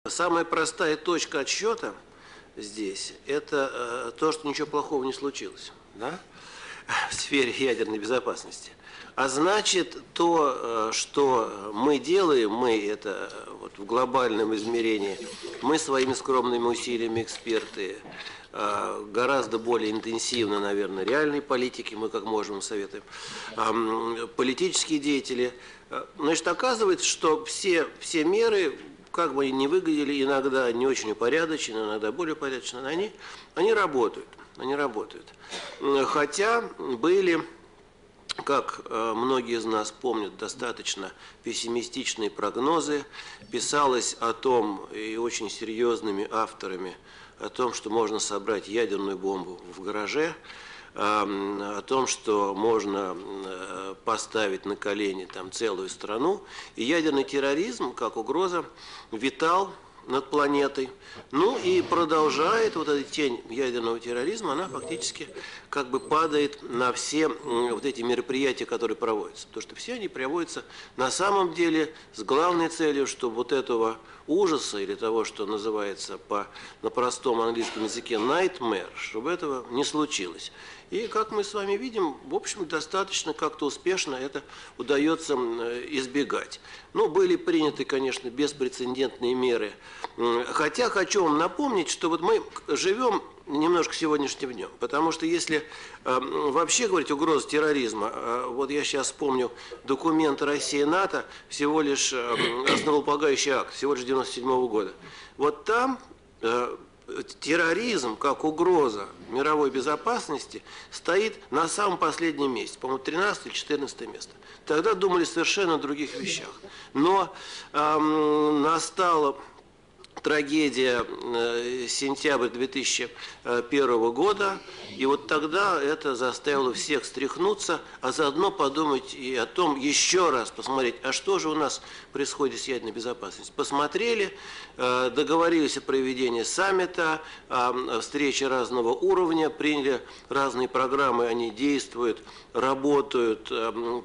Самая простая точка отсчета здесь – это то, что ничего плохого не случилось, да, в сфере ядерной безопасности. А значит, то, что мы делаем, мы это вот в глобальном измерении, мы своими скромными усилиями эксперты, гораздо более интенсивно, наверное, реальной политики, мы как можем советуем, политические деятели. Значит, оказывается, что все меры, как бы они ни выглядели, иногда не очень упорядочены, иногда более упорядочены, они работают. Они работают. Хотя были, как многие из нас помнят, достаточно пессимистичные прогнозы. Писалось о том, и очень серьезными авторами, о том, что можно собрать ядерную бомбу в гараже, о том, что можно поставить на колени там целую страну. И ядерный терроризм, как угроза, витал над планетой. Ну и продолжает вот эта тень ядерного терроризма, она фактически как бы падает на все вот эти мероприятия, которые проводятся. Потому что все они проводятся на самом деле с главной целью, чтобы вот этого ужаса или того, что называется на простом английском языке nightmare, чтобы этого не случилось. И, как мы с вами видим, в общем, достаточно как-то успешно это удается избегать. Ну, были приняты, конечно, беспрецедентные меры. Хотя хочу вам напомнить, что вот мы живем немножко сегодняшним днем. Потому что если вообще говорить угроза терроризма, вот я сейчас вспомню документ Россия-НАТО, всего лишь основополагающий акт, всего лишь 1997 года. Вот там терроризм, как угроза мировой безопасности, стоит на самом последнем месте, по-моему, 13 или 14 место. Тогда думали совершенно о других вещах. Но настала трагедия сентября 2001 года, и вот тогда это заставило всех встряхнуться, а заодно подумать и о том, еще раз посмотреть, а что же у нас происходит с ядерной безопасностью. Посмотрели, договорились о проведении саммита, встречи разного уровня, приняли разные программы, они действуют, работают,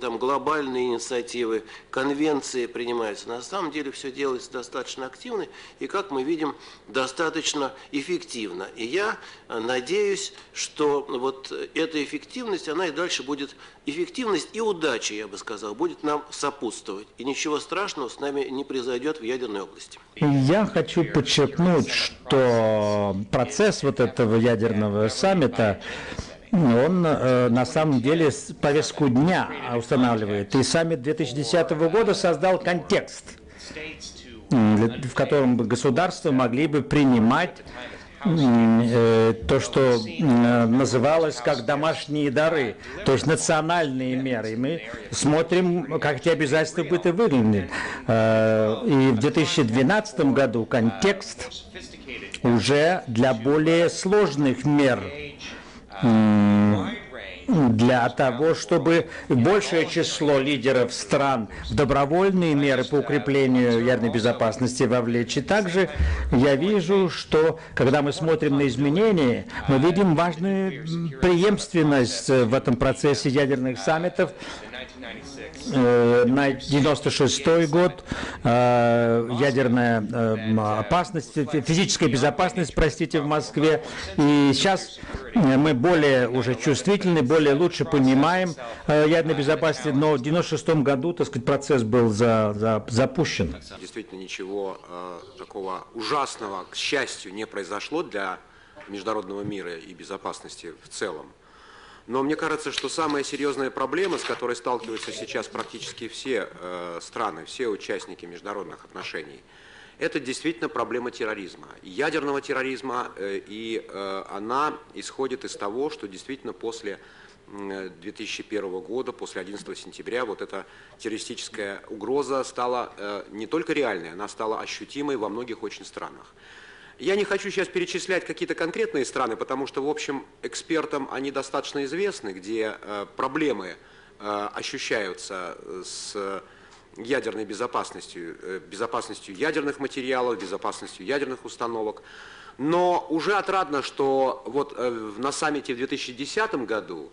там глобальные инициативы, конвенции принимаются. На самом деле все делается достаточно активно и, как мы видим, достаточно эффективно. И я надеюсь, что вот эта эффективность, она и дальше будет, эффективность и удача, я бы сказал, будет нам сопутствовать. И ничего страшного с нами не произойдет в ядерной области. Я хочу подчеркнуть, что процесс вот этого ядерного саммита, он на самом деле повестку дня устанавливает. И саммит 2010 года создал контекст, в котором государства могли бы принимать то, что называлось как домашние дары, то есть национальные меры. И мы смотрим, как эти обязательства будут выполнены. И в 2012 году контекст уже для более сложных мер, для того, чтобы большее число лидеров стран в добровольные меры по укреплению ядерной безопасности вовлечь. И также я вижу, что когда мы смотрим на изменения, мы видим важную преемственность в этом процессе ядерных саммитов. На 96-й год ядерная опасность, физическая безопасность, простите, в Москве. И сейчас мы более уже чувствительны, более лучше понимаем ядерной безопасности, но в 96-м году, так сказать, процесс был запущен. Действительно, ничего такого ужасного, к счастью, не произошло для международного мира и безопасности в целом. Но мне кажется, что самая серьезная проблема, с которой сталкиваются сейчас практически все страны, все участники международных отношений, это действительно проблема терроризма, ядерного терроризма, и она исходит из того, что действительно после 2001 года, после 11 сентября, вот эта террористическая угроза стала не только реальной, она стала ощутимой во многих очень странах. Я не хочу сейчас перечислять какие-то конкретные страны, потому что, в общем, экспертам они достаточно известны, где проблемы ощущаются с ядерной безопасностью, безопасностью ядерных материалов, безопасностью ядерных установок. Но уже отрадно, что вот на саммите в 2010 году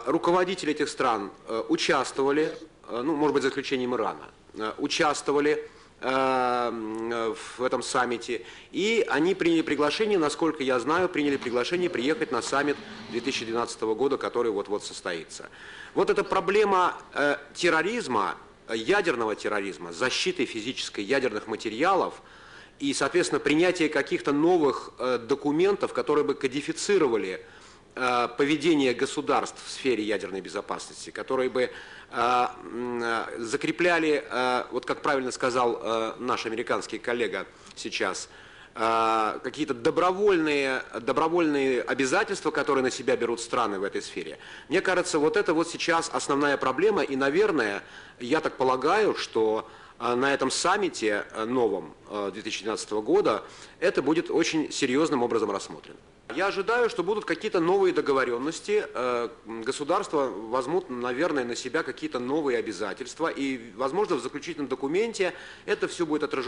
руководители этих стран участвовали, ну, может быть, за исключением Ирана, участвовали в этом саммите, и они приняли приглашение, насколько я знаю, приехать на саммит 2012 года, который вот-вот состоится. Вот эта проблема терроризма, ядерного терроризма, защиты физической ядерных материалов и, соответственно, принятие каких-то новых документов, которые бы кодифицировали поведение государств в сфере ядерной безопасности, которые бы закрепляли, вот как правильно сказал наш американский коллега сейчас, какие-то добровольные обязательства, которые на себя берут страны в этой сфере. Мне кажется, вот это вот сейчас основная проблема, и, наверное, я так полагаю, что на этом саммите новом 2012 года это будет очень серьезным образом рассмотрено. Я ожидаю, что будут какие-то новые договоренности, государства возьмут, наверное, на себя какие-то новые обязательства, и, возможно, в заключительном документе это все будет отражено.